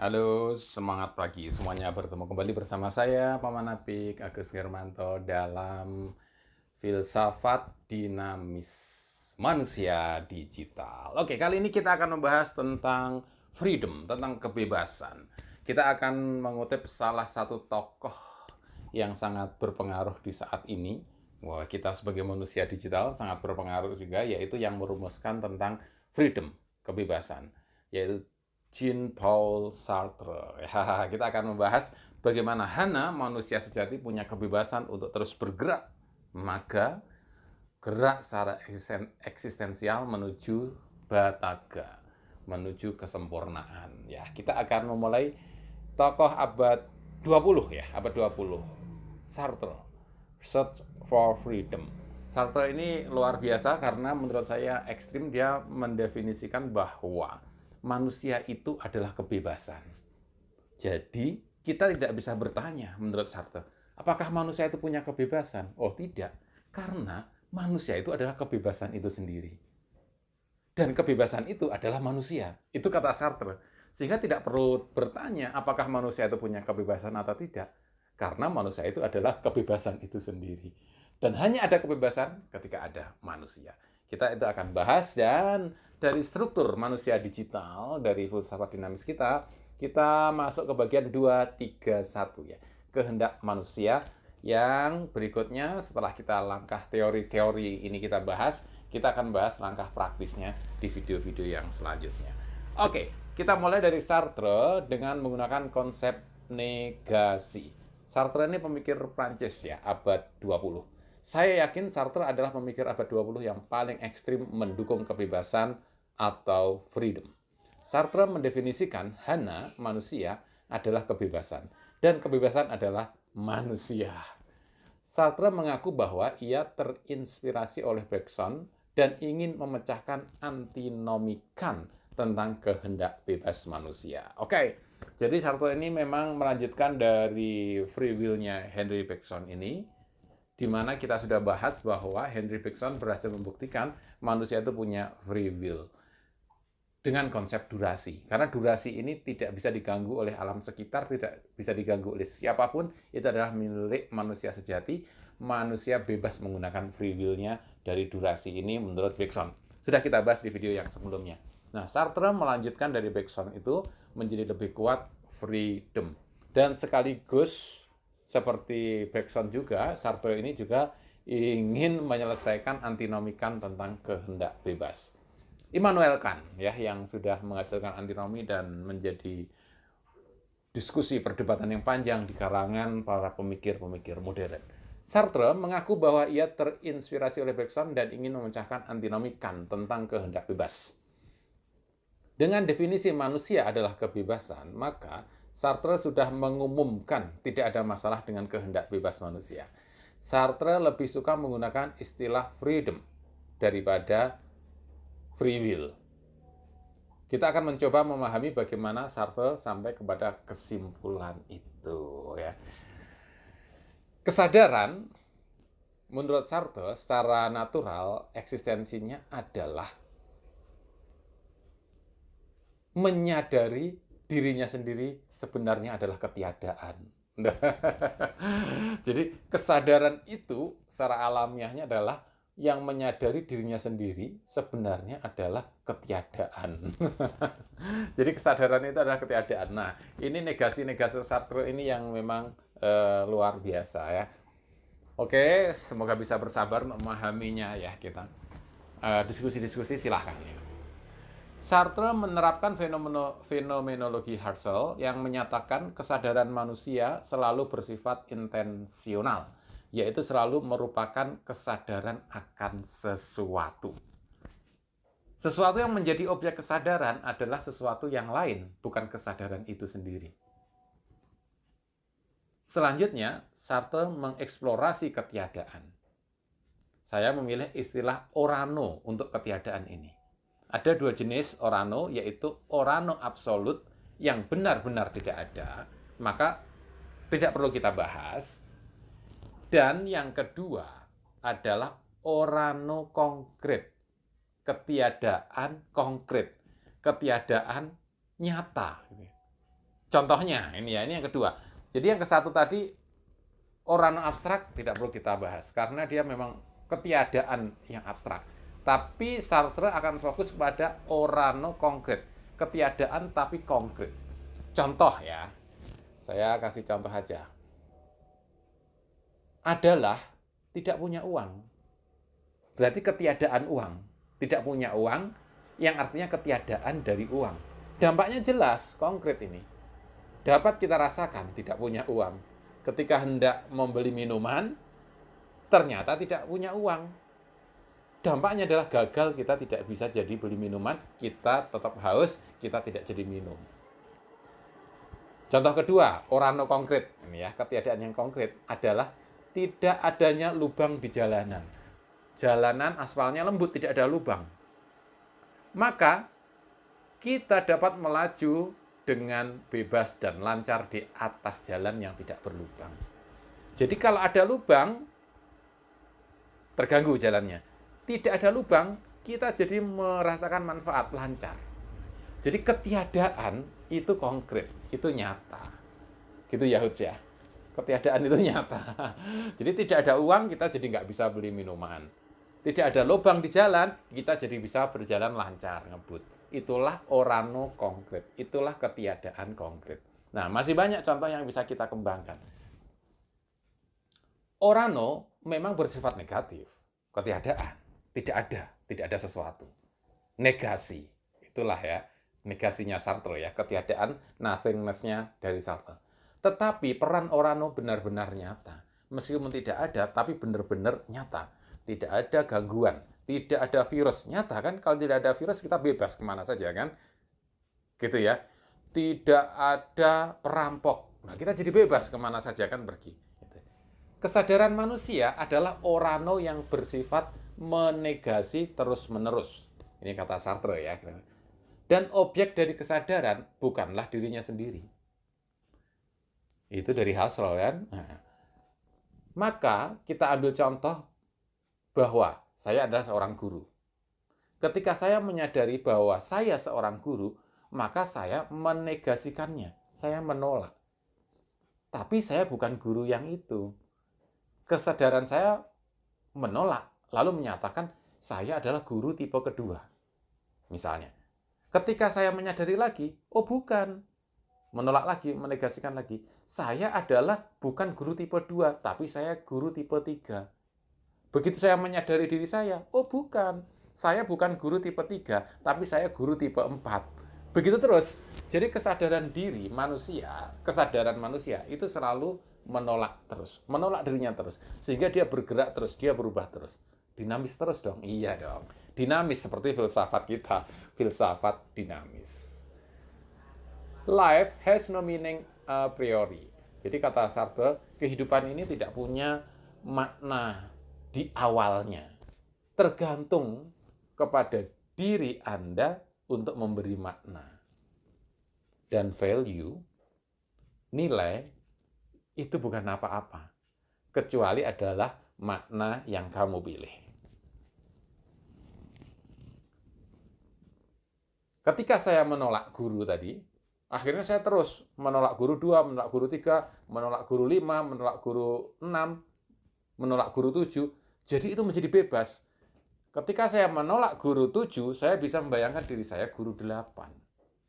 Halo, semangat pagi semuanya, bertemu kembali bersama saya Paman Apik Agus Hermanto dalam Filsafat Dinamis Manusia Digital. Oke, kali ini kita akan membahas tentang freedom, tentang kebebasan. Kita akan mengutip salah satu tokoh yang sangat berpengaruh di saat ini. Wah, kita sebagai manusia digital sangat berpengaruh juga, yaitu yang merumuskan tentang freedom, kebebasan, yaitu Jean-Paul Sartre. Ya, kita akan membahas bagaimana Hana, manusia sejati, punya kebebasan untuk terus bergerak. Maka gerak secara eksistensial menuju Bataga, menuju kesempurnaan. Ya, kita akan memulai tokoh abad 20 ya, abad 20. Sartre, Search for Freedom. Sartre ini luar biasa karena menurut saya ekstrim. Dia mendefinisikan bahwa manusia itu adalah kebebasan. Jadi, kita tidak bisa bertanya menurut Sartre, apakah manusia itu punya kebebasan? Oh, tidak. Karena manusia itu adalah kebebasan itu sendiri. Dan kebebasan itu adalah manusia. Itu kata Sartre. Sehingga tidak perlu bertanya apakah manusia itu punya kebebasan atau tidak. Karena manusia itu adalah kebebasan itu sendiri. Dan hanya ada kebebasan ketika ada manusia. Kita itu akan bahas, dan dari struktur manusia digital, dari filsafat dinamis kita masuk ke bagian 2, 3, 1 ya. Kehendak manusia. Yang berikutnya setelah kita langkah teori-teori ini kita bahas, kita akan bahas langkah praktisnya di video-video yang selanjutnya. Oke, kita mulai dari Sartre dengan menggunakan konsep negasi. Sartre ini pemikir Prancis ya, abad 20. Saya yakin Sartre adalah pemikir abad 20 yang paling ekstrim mendukung kebebasan atau freedom. Sartre mendefinisikan Hana, manusia, adalah kebebasan. Dan kebebasan adalah manusia. Sartre mengaku bahwa ia terinspirasi oleh Bergson dan ingin memecahkan antinomikan tentang kehendak bebas manusia. Oke, jadi Sartre ini memang melanjutkan dari free will-nya Henry Bergson ini, di mana kita sudah bahas bahwa Henry Bergson berhasil membuktikan manusia itu punya free will dengan konsep durasi. Karena durasi ini tidak bisa diganggu oleh alam sekitar, tidak bisa diganggu oleh siapapun, itu adalah milik manusia sejati. Manusia bebas menggunakan free will-nya dari durasi ini menurut Bergson. Sudah kita bahas di video yang sebelumnya. Nah, Sartre melanjutkan dari Bergson itu menjadi lebih kuat freedom. Dan sekaligus seperti Bergson juga, Sartre ini juga ingin menyelesaikan antinomikan tentang kehendak bebas. Immanuel Kant ya, yang sudah menghasilkan antinomi dan menjadi diskusi perdebatan yang panjang di kalangan para pemikir-pemikir modern. Sartre mengaku bahwa ia terinspirasi oleh Bergson dan ingin memecahkan antinomi Kant tentang kehendak bebas. Dengan definisi manusia adalah kebebasan, maka Sartre sudah mengumumkan tidak ada masalah dengan kehendak bebas manusia. Sartre lebih suka menggunakan istilah freedom daripada free will. Kita akan mencoba memahami bagaimana Sartre sampai kepada kesimpulan itu ya. Kesadaran menurut Sartre secara natural eksistensinya adalah menyadari dirinya sendiri sebenarnya adalah ketiadaan. Jadi kesadaran itu secara alamiahnya adalah yang menyadari dirinya sendiri sebenarnya adalah ketiadaan. Jadi kesadaran itu adalah ketiadaan. Nah, ini negasi-negasi Sartre ini yang memang luar biasa ya. Oke, semoga bisa bersabar memahaminya ya kita. Diskusi-diskusi silahkan ya. Sartre menerapkan fenomenologi Husserl yang menyatakan kesadaran manusia selalu bersifat intensional, yaitu selalu merupakan kesadaran akan sesuatu. Sesuatu yang menjadi objek kesadaran adalah sesuatu yang lain, bukan kesadaran itu sendiri. Selanjutnya, Sartre mengeksplorasi ketiadaan. Saya memilih istilah orano untuk ketiadaan ini. Ada dua jenis orano, yaitu orano absolut yang benar-benar tidak ada, maka tidak perlu kita bahas. Dan yang kedua adalah orano konkret, ketiadaan konkret, ketiadaan nyata. Contohnya, ini ya, ini yang kedua. Jadi yang ke satu tadi, orano abstrak tidak perlu kita bahas, karena dia memang ketiadaan yang abstrak. Tapi Sartre akan fokus pada orano konkret, ketiadaan tapi konkret. Contoh ya, saya kasih contoh aja. Adalah tidak punya uang. Berarti ketiadaan uang. Tidak punya uang, yang artinya ketiadaan dari uang. Dampaknya jelas, konkret ini. Dapat kita rasakan tidak punya uang. Ketika hendak membeli minuman, ternyata tidak punya uang. Dampaknya adalah gagal, kita tidak bisa jadi beli minuman, kita tetap haus, kita tidak jadi minum. Contoh kedua, orano konkret. Ini ya, ketiadaan yang konkret adalah tidak adanya lubang di jalanan. Jalanan aspalnya lembut, tidak ada lubang. Maka kita dapat melaju dengan bebas dan lancar di atas jalan yang tidak berlubang. Jadi kalau ada lubang, terganggu jalannya. Tidak ada lubang, kita jadi merasakan manfaat, lancar. Jadi ketiadaan itu konkret, itu nyata. Gitu ya, Huts ya. Ketiadaan itu nyata. Jadi tidak ada uang, kita jadi nggak bisa beli minuman. Tidak ada lubang di jalan, kita jadi bisa berjalan lancar, ngebut. Itulah orano konkret, itulah ketiadaan konkret. Nah, masih banyak contoh yang bisa kita kembangkan. Orano memang bersifat negatif, ketiadaan, tidak ada sesuatu. Negasi, itulah ya, negasinya Sartre ya, ketiadaan, nothingness-nya dari Sartre. Tetapi peran orano benar-benar nyata. Meskipun tidak ada, tapi benar-benar nyata. Tidak ada gangguan, tidak ada virus. Nyata kan, kalau tidak ada virus kita bebas kemana saja kan. Gitu ya. Tidak ada perampok. Nah, kita jadi bebas kemana saja kan pergi. Kesadaran manusia adalah orano yang bersifat menegasi terus-menerus. Ini kata Sartre ya. Dan objek dari kesadaran bukanlah dirinya sendiri. Itu dari Husserl kan. Nah, maka kita ambil contoh bahwa saya adalah seorang guru. Ketika saya menyadari bahwa saya seorang guru, maka saya menegasikannya. Saya menolak. Tapi saya bukan guru yang itu. Kesadaran saya menolak, lalu menyatakan saya adalah guru tipe kedua. Misalnya, ketika saya menyadari lagi, oh bukan. Menolak lagi, menegasikan lagi. Saya adalah bukan guru tipe 2, tapi saya guru tipe 3. Begitu saya menyadari diri saya, oh bukan. Saya bukan guru tipe 3, tapi saya guru tipe 4. Begitu terus. Jadi kesadaran diri manusia, kesadaran manusia itu selalu menolak terus. Menolak dirinya terus. Sehingga dia bergerak terus, dia berubah terus. Dinamis terus dong? Iya dong. Dinamis seperti filsafat kita. Filsafat dinamis. Life has no meaning a priori. Jadi kata Sartre, kehidupan ini tidak punya makna di awalnya. Tergantung kepada diri Anda untuk memberi makna. Dan value, nilai, itu bukan apa-apa. Kecuali adalah makna yang kamu pilih. Ketika saya menolak guru tadi, akhirnya saya terus menolak guru 2, menolak guru 3, menolak guru 5, menolak guru 6, menolak guru 7. Jadi itu menjadi bebas. Ketika saya menolak guru 7, saya bisa membayangkan diri saya guru 8.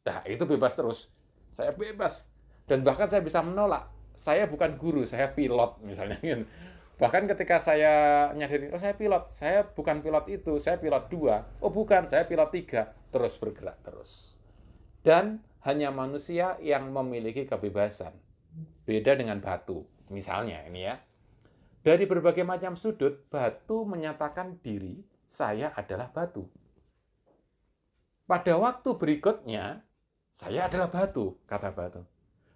Nah, itu bebas terus. Saya bebas. Dan bahkan saya bisa menolak. Saya bukan guru, saya pilot misalnya. Bahkan ketika saya nyadarin, oh saya pilot. Saya bukan pilot itu, saya pilot 2. Oh bukan, saya pilot 3. Terus bergerak terus. Dan hanya manusia yang memiliki kebebasan. Beda dengan batu. Misalnya ini ya. Dari berbagai macam sudut, batu menyatakan diri, saya adalah batu. Pada waktu berikutnya, saya adalah batu, kata batu.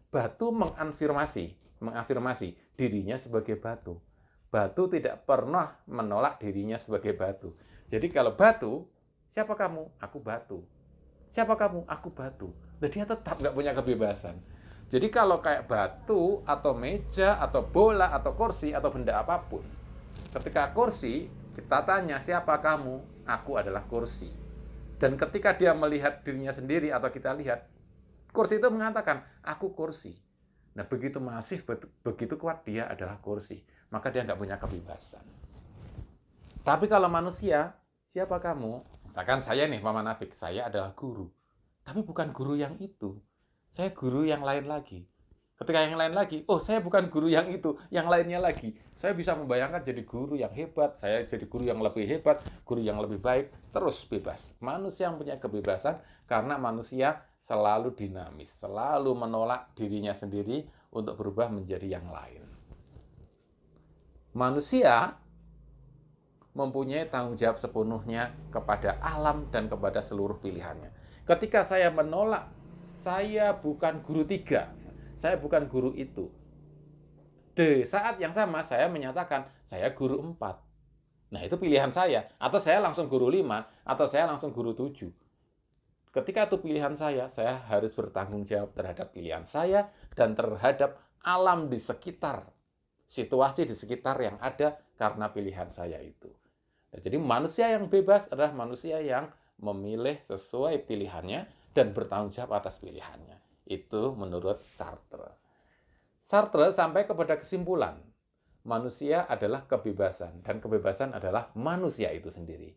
Batu mengafirmasi dirinya sebagai batu. Batu tidak pernah menolak dirinya sebagai batu. Jadi kalau batu, siapa kamu? Aku batu. Siapa kamu? Aku batu. Dan dia tetap nggak punya kebebasan. Jadi kalau kayak batu, atau meja, atau bola, atau kursi, atau benda apapun. Ketika kursi, kita tanya, siapa kamu? Aku adalah kursi. Dan ketika dia melihat dirinya sendiri, atau kita lihat, Kursi itu mengatakan, aku kursi. Nah, begitu masif, begitu kuat dia adalah kursi. Maka dia nggak punya kebebasan. Tapi kalau manusia, siapa kamu? Misalkan saya nih, Mama Nafik, saya adalah guru. Tapi bukan guru yang itu. Saya guru yang lain lagi. Ketika yang lain lagi, oh saya bukan guru yang itu, yang lainnya lagi. Saya bisa membayangkan jadi guru yang hebat, saya jadi guru yang lebih hebat, guru yang lebih baik, terus bebas. Manusia yang punya kebebasan karena manusia selalu dinamis, selalu menolak dirinya sendiri untuk berubah menjadi yang lain. Manusia mempunyai tanggung jawab sepenuhnya kepada alam dan kepada seluruh pilihannya. Ketika saya menolak, saya bukan guru 3, saya bukan guru itu. Di saat yang sama, saya menyatakan, saya guru 4. Nah, itu pilihan saya. Atau saya langsung guru 5, atau saya langsung guru 7. Ketika itu pilihan saya harus bertanggung jawab terhadap pilihan saya dan terhadap alam di sekitar, situasi di sekitar yang ada karena pilihan saya itu. Nah, jadi manusia yang bebas adalah manusia yang memilih sesuai pilihannya dan bertanggung jawab atas pilihannya. Itu menurut Sartre. Sartre sampai kepada kesimpulan, manusia adalah kebebasan, dan kebebasan adalah manusia itu sendiri.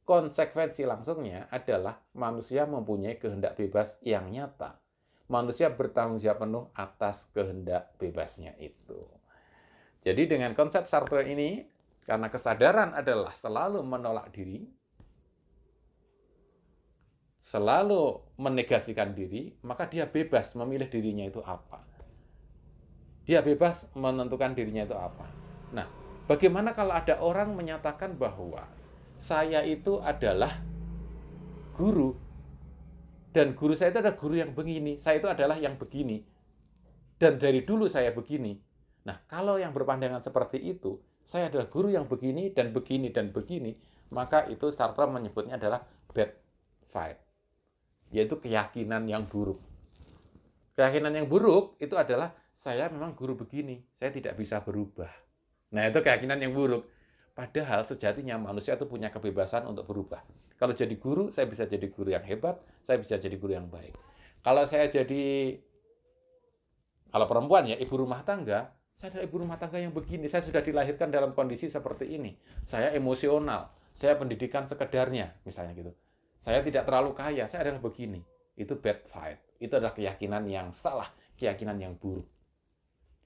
Konsekuensi langsungnya adalah manusia mempunyai kehendak bebas yang nyata. Manusia bertanggung jawab penuh atas kehendak bebasnya itu. Jadi dengan konsep Sartre ini, karena kesadaran adalah selalu menolak diri, selalu menegasikan diri, maka dia bebas memilih dirinya itu apa. Dia bebas menentukan dirinya itu apa. Nah, bagaimana kalau ada orang menyatakan bahwa saya itu adalah guru, dan guru saya itu adalah guru yang begini, saya itu adalah yang begini, dan dari dulu saya begini. Nah, kalau yang berpandangan seperti itu, saya adalah guru yang begini, dan begini, dan begini, maka itu Sartre menyebutnya adalah bad faith, yaitu keyakinan yang buruk. Keyakinan yang buruk itu adalah saya memang guru begini, saya tidak bisa berubah. Nah, itu keyakinan yang buruk. Padahal sejatinya manusia itu punya kebebasan untuk berubah. Kalau jadi guru, saya bisa jadi guru yang hebat, saya bisa jadi guru yang baik. Kalau saya jadi, kalau perempuan ya, ibu rumah tangga, saya adalah ibu rumah tangga yang begini, saya sudah dilahirkan dalam kondisi seperti ini. Saya emosional, saya pendidikan sekedarnya, misalnya gitu. Saya tidak terlalu kaya, saya adalah begini. Itu bad faith. Itu adalah keyakinan yang salah, keyakinan yang buruk.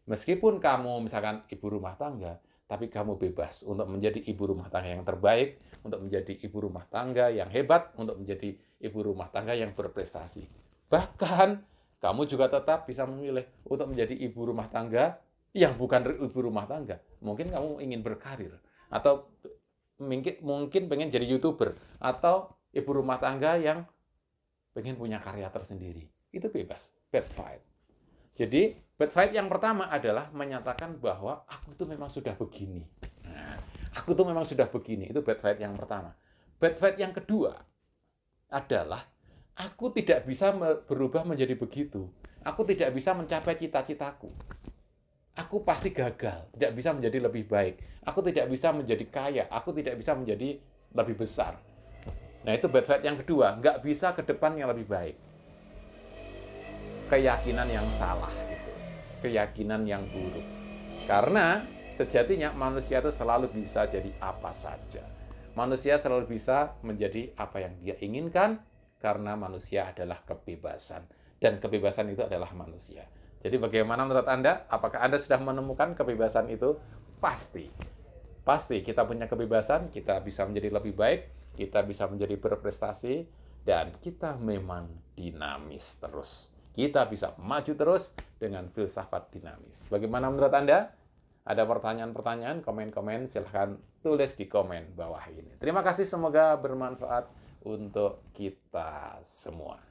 Meskipun kamu misalkan ibu rumah tangga, tapi kamu bebas untuk menjadi ibu rumah tangga yang terbaik, untuk menjadi ibu rumah tangga yang hebat, untuk menjadi ibu rumah tangga yang berprestasi. Bahkan, kamu juga tetap bisa memilih untuk menjadi ibu rumah tangga yang bukan ibu rumah tangga. Mungkin kamu ingin berkarir, atau mungkin pengen jadi YouTuber, atau ibu rumah tangga yang pengen punya karya tersendiri. Itu bebas, bad fight. Jadi, bad fight yang pertama adalah menyatakan bahwa aku itu memang sudah begini. Nah, aku itu memang sudah begini. Itu bad fight yang pertama. Bad fight yang kedua adalah aku tidak bisa berubah menjadi begitu. Aku tidak bisa mencapai cita-citaku. Aku pasti gagal, tidak bisa menjadi lebih baik. Aku tidak bisa menjadi kaya. Aku tidak bisa menjadi lebih besar. Nah, itu bad fight yang kedua. Nggak bisa ke depan yang lebih baik. Keyakinan yang salah itu, keyakinan yang buruk. Karena sejatinya manusia itu selalu bisa jadi apa saja. Manusia selalu bisa menjadi apa yang dia inginkan karena manusia adalah kebebasan, dan kebebasan itu adalah manusia. Jadi bagaimana menurut Anda? Apakah Anda sudah menemukan kebebasan itu? Pasti. Pasti kita punya kebebasan, kita bisa menjadi lebih baik, kita bisa menjadi berprestasi, dan kita memang dinamis terus. Kita bisa maju terus dengan filsafat dinamis. Bagaimana menurut Anda? Ada pertanyaan-pertanyaan, komen-komen, silahkan tulis di komen bawah ini. Terima kasih, semoga bermanfaat untuk kita semua.